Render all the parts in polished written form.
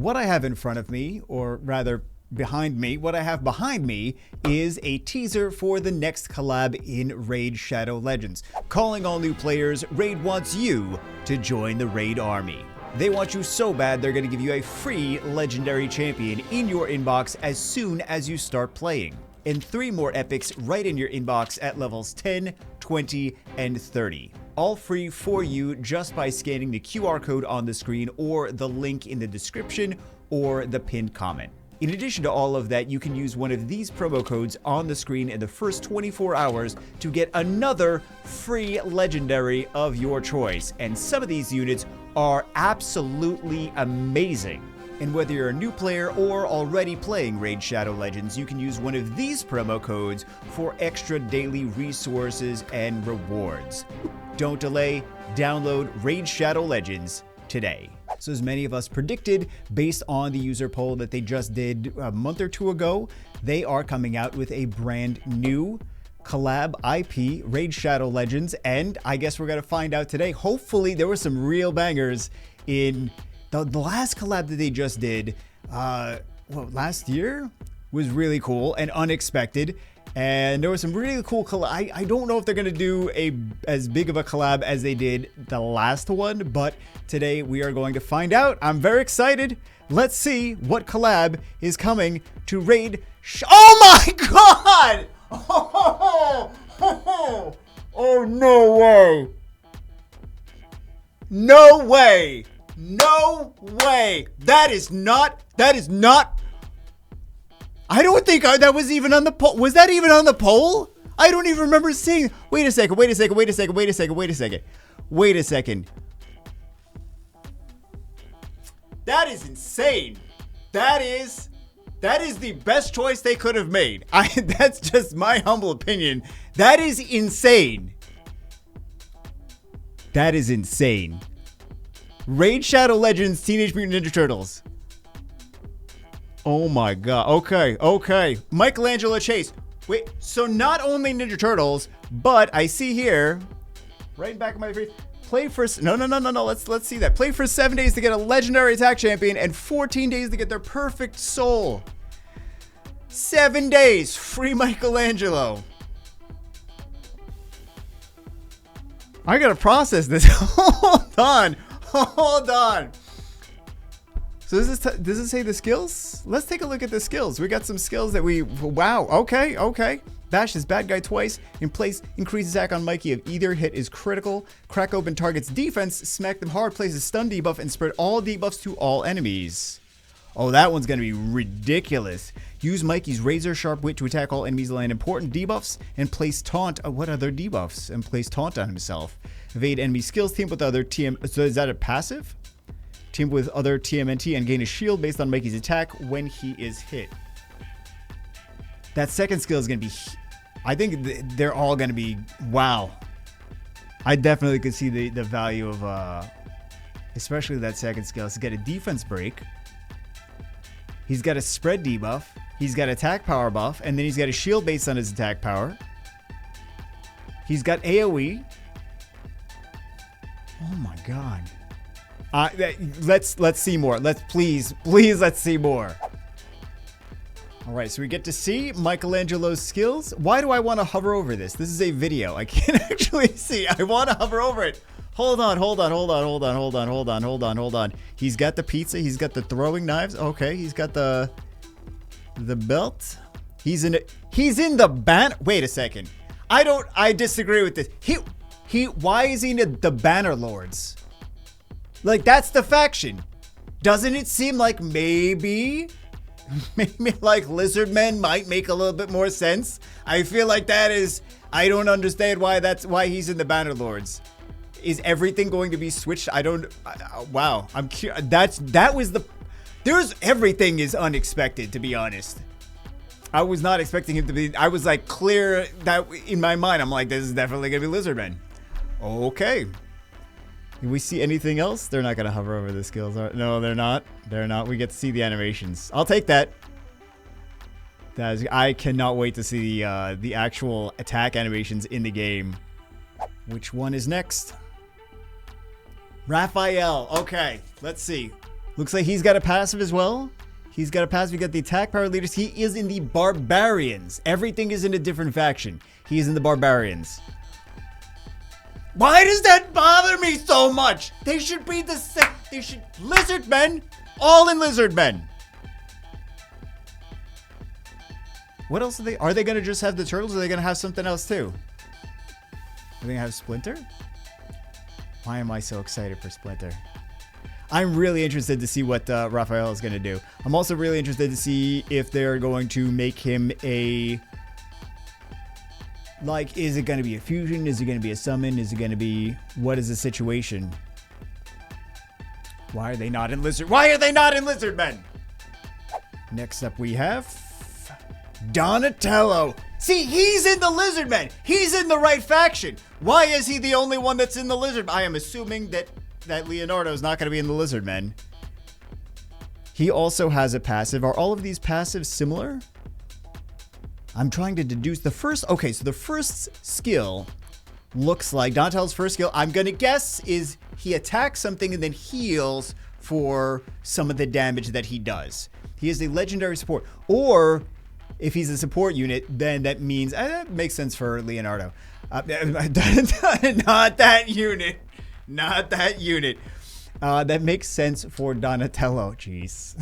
What I have in front of me, or rather behind me, what I have behind me is a teaser for the next collab in Raid Shadow Legends. Calling all new players, Raid wants you to join the Raid army. They want you so bad they're going to give you a free legendary champion in your inbox as soon as you start playing. And 3 more epics right in your inbox at levels 10, 20, and 30. All free for you just by scanning the QR code on the screen or the link in the description or the pinned comment. In addition to all of that, you can use one of these promo codes on the screen in the first 24 hours to get another free legendary of your choice. And some of these units are absolutely amazing. And whether you're a new player or already playing Raid Shadow Legends, you can use one of these promo codes for extra daily resources and rewards. Don't delay, download Raid Shadow Legends today. So as many of us predicted, based on the user poll that they just did a month or 2 ago, they are coming out with a brand new collab IP, Raid Shadow Legends, and I guess we're gonna find out today. Hopefully there were some real bangers in the last collab that they just did, last year was really cool and unexpected. And there was some really cool collab. I don't know if they're going to do as big of a collab as they did the last one, but today we are going to find out. I'm very excited. Let's see what collab is coming to Raid. Oh my god! Oh, no way. No way. No way. That is not. I don't think that was even on the poll. Was that even on the poll? I don't even remember seeing. Wait a second. That is insane. That is the best choice they could have made. That's just my humble opinion. That is insane. That is insane. Raid Shadow Legends Teenage Mutant Ninja Turtles. Oh my god. Okay. Michelangelo Chase. Wait, so not only Ninja Turtles, but I see here, right back of my face, play for, no, let's see that. Play for 7 days to get a legendary attack champion and 14 days to get their perfect soul. 7 days, free Michelangelo. I gotta process this. Hold on. So does it say the skills? Let's take a look at the skills. We got some skills that wow, okay. Bash his bad guy twice. In place, increase attack on Mikey if either hit is critical. Crack open target's defense, smack them hard, place a stun debuff, and spread all debuffs to all enemies. Oh, that one's gonna be ridiculous. Use Mikey's razor sharp wit to attack all enemies, land important debuffs, and place taunt. What other debuffs? And place taunt on himself. Evade enemy skills, team with other TM. So is that a passive? Team with other TMNT and gain a shield based on Mikey's attack when he is hit. That second skill is going to be... I think they're all going to be... Wow. I definitely could see the value of... especially that second skill. He's got a defense break. He's got a spread debuff. He's got attack power buff. And then he's got a shield based on his attack power. He's got AoE. Oh my god. Let's see more. Please let's see more. All right, so we get to see Michelangelo's skills. Why do I want to hover over this? This is a video. I can't actually see. I want to hover over it. Hold on. He's got the pizza. He's got the throwing knives. Okay, he's got the belt. He's in the banner. Wait a second. I disagree with this. Why is he in the Banner Lords? Like, that's the faction. Doesn't it seem like maybe like Lizardmen might make a little bit more sense? I feel like that is, I don't understand why he's in the Banner Lords. Is everything going to be switched? Wow. I'm curious. Everything is unexpected, to be honest. I was not expecting him to be, I was like clear that in my mind, I'm like, this is definitely gonna be Lizardmen. Okay. Can we see anything else? They're not going to hover over the skills. No, they're not. They're not. We get to see the animations. I'll take that. I cannot wait to see the actual attack animations in the game. Which one is next? Raphael. Okay, let's see. Looks like he's got a passive as well. He's got a passive. We got the attack power leaders. He is in the Barbarians. Everything is in a different faction. He is in the Barbarians. Why does that bother me so much? They should be the same. They should lizard men. All in lizard men. What else are they? Are they going to just have the turtles, or are they going to have something else too? Are they going to have Splinter? Why am I so excited for Splinter? I'm really interested to see what Raphael is going to do. I'm also really interested to see if they're going to make him a... Like, is it going to be a fusion? Is it going to be a summon? Is it going to be... What is the situation? Why are they not in Lizard? Why are they not in Lizard Men? Next up we have... Donatello. See, he's in the Lizard Men. He's in the right faction. Why is he the only one that's in the Lizard? I am assuming that Leonardo is not going to be in the Lizard Men. He also has a passive. Are all of these passives similar? I'm trying to deduce the first. Okay, so the first skill looks like Donatello's first skill. I'm going to guess is he attacks something and then heals for some of the damage that he does. He is a legendary support. Or if he's a support unit, then that means that makes sense for Leonardo. Not that unit. Not that unit. That makes sense for Donatello. Jeez.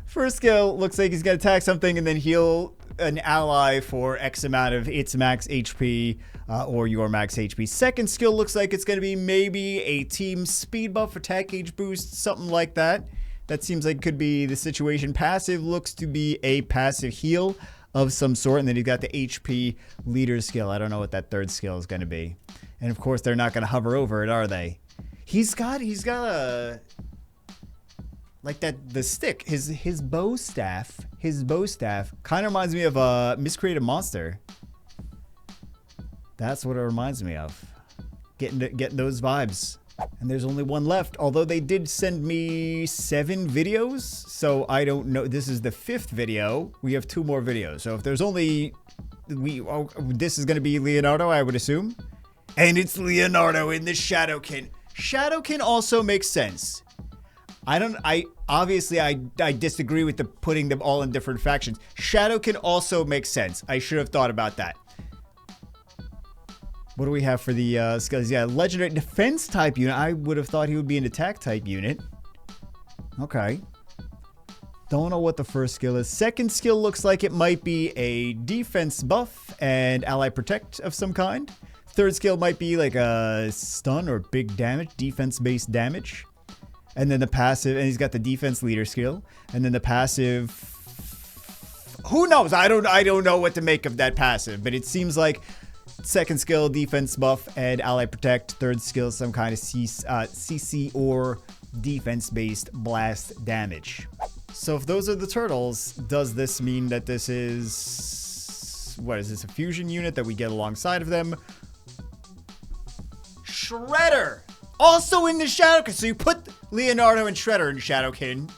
First skill looks like he's going to attack something and then heal an ally for X amount of its max HP or your max HP. Second skill looks like it's going to be maybe a team speed buff, attack gauge boost, something like that. That seems like could be the situation. Passive looks to be a passive heal of some sort. And then he's got the HP leader skill. I don't know what that third skill is going to be. And of course, they're not going to hover over it, are they? He's got a... Like the stick, his bow staff kind of reminds me of a miscreated monster. That's what it reminds me of. Getting those vibes. And there's only one left, although they did send me 7 videos, so I don't know. This is the 5th video. We have 2 more videos, so if there's only this is going to be Leonardo, I would assume. And it's Leonardo in the Shadowkin. Shadowkin also makes sense. I disagree with the putting them all in different factions. Shadowkin also makes sense. I should have thought about that. What do we have for the skills? Yeah, legendary defense type unit. I would have thought he would be an attack type unit. Okay. Don't know what the first skill is. Second skill looks like it might be a defense buff and ally protect of some kind. Third skill might be like a stun or big damage, defense-based damage. And then the passive, and he's got the defense leader skill. And then the passive, who knows? I don't know what to make of that passive, but it seems like second skill, defense buff and ally protect. Third skill, some kind of CC or defense-based blast damage. So if those are the turtles, does this mean that this is, what is this, a fusion unit that we get alongside of them? Shredder! Also in the Shadowkin. So you put Leonardo and Shredder in Shadowkin,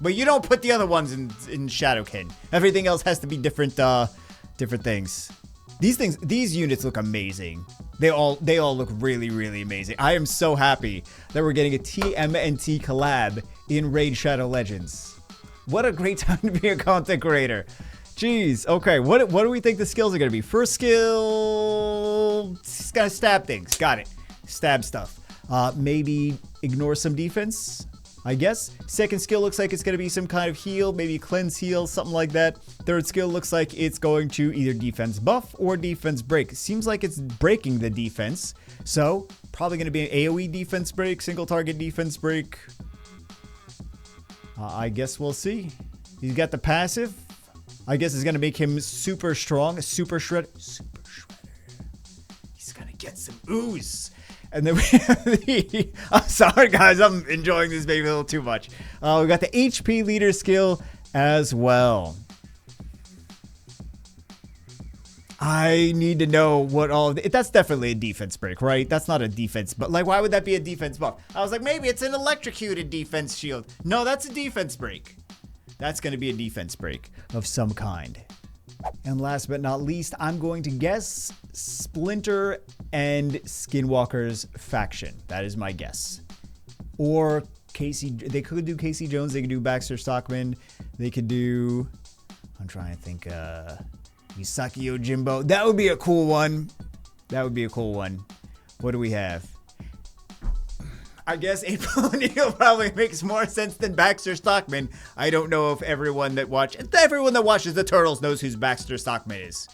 but you don't put the other ones in Shadowkin. Everything else has to be different things. These units look amazing. They all look really, really amazing. I am so happy that we're getting a TMNT collab in Raid Shadow Legends. What a great time to be a content creator. Jeez. Okay, what do we think the skills are going to be? First skill, it's got to stab things. Got it. Stab stuff. Maybe ignore some defense, I guess. Second skill looks like it's going to be some kind of heal, maybe cleanse heal, something like that. Third skill looks like it's going to either defense buff or defense break. Seems like it's breaking the defense. So probably going to be an AoE defense break, single target defense break. I guess we'll see. He's got the passive. I guess it's going to make him super strong, super shredder. Super shredder. He's going to get some ooze. And then we have the... I'm sorry, guys. I'm enjoying this maybe a little too much. We got the HP leader skill as well. I need to know what all of the... That's definitely a defense break, right? That's not a defense... But, like, why would that be a defense buff? I was like, maybe it's an electrocuted defense shield. No, that's a defense break. That's going to be a defense break of some kind. And last but not least, I'm going to guess Splinter and Skinwalker's faction. That is my guess. or Casey. They could do Casey Jones. They could do Baxter Stockman. They could do, I'm trying to think, Misaki Yojimbo. That would be a cool one. That would be a cool one. What do we have? I guess April O'Neil probably makes more sense than Baxter Stockman. I don't know if everyone that watches the Turtles knows who Baxter Stockman is.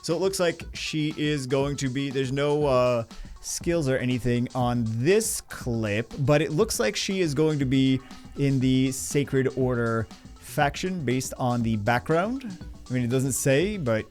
So it looks like she is going to be, there's no skills or anything on this clip, but it looks like she is going to be in the Sacred Order faction based on the background. I mean, it doesn't say, but,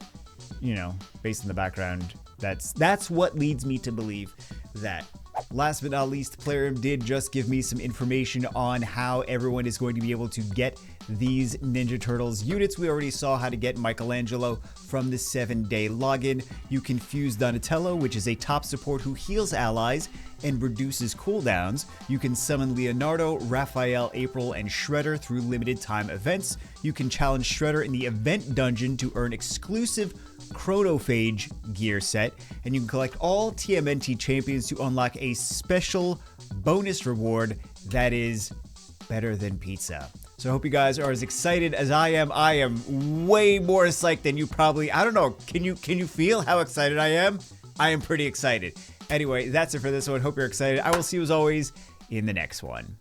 you know, based on the background, that's what leads me to believe that. Last but not least, Plarium did just give me some information on how everyone is going to be able to get these Ninja Turtles units. We already saw how to get Michelangelo from the 7-day login. You can fuse Donatello, which is a top support who heals allies and reduces cooldowns. You can summon Leonardo, Raphael, April, and Shredder through limited time events. You can challenge Shredder in the event dungeon to earn exclusive Chronophage gear set, and you can collect all TMNT champions to unlock a special bonus reward that is better than pizza. So I hope you guys are as excited as I am. I am way more psyched than you probably, I don't know, can you feel how excited I am? I am pretty excited. Anyway, that's it for this one. Hope you're excited. I will see you as always in the next one.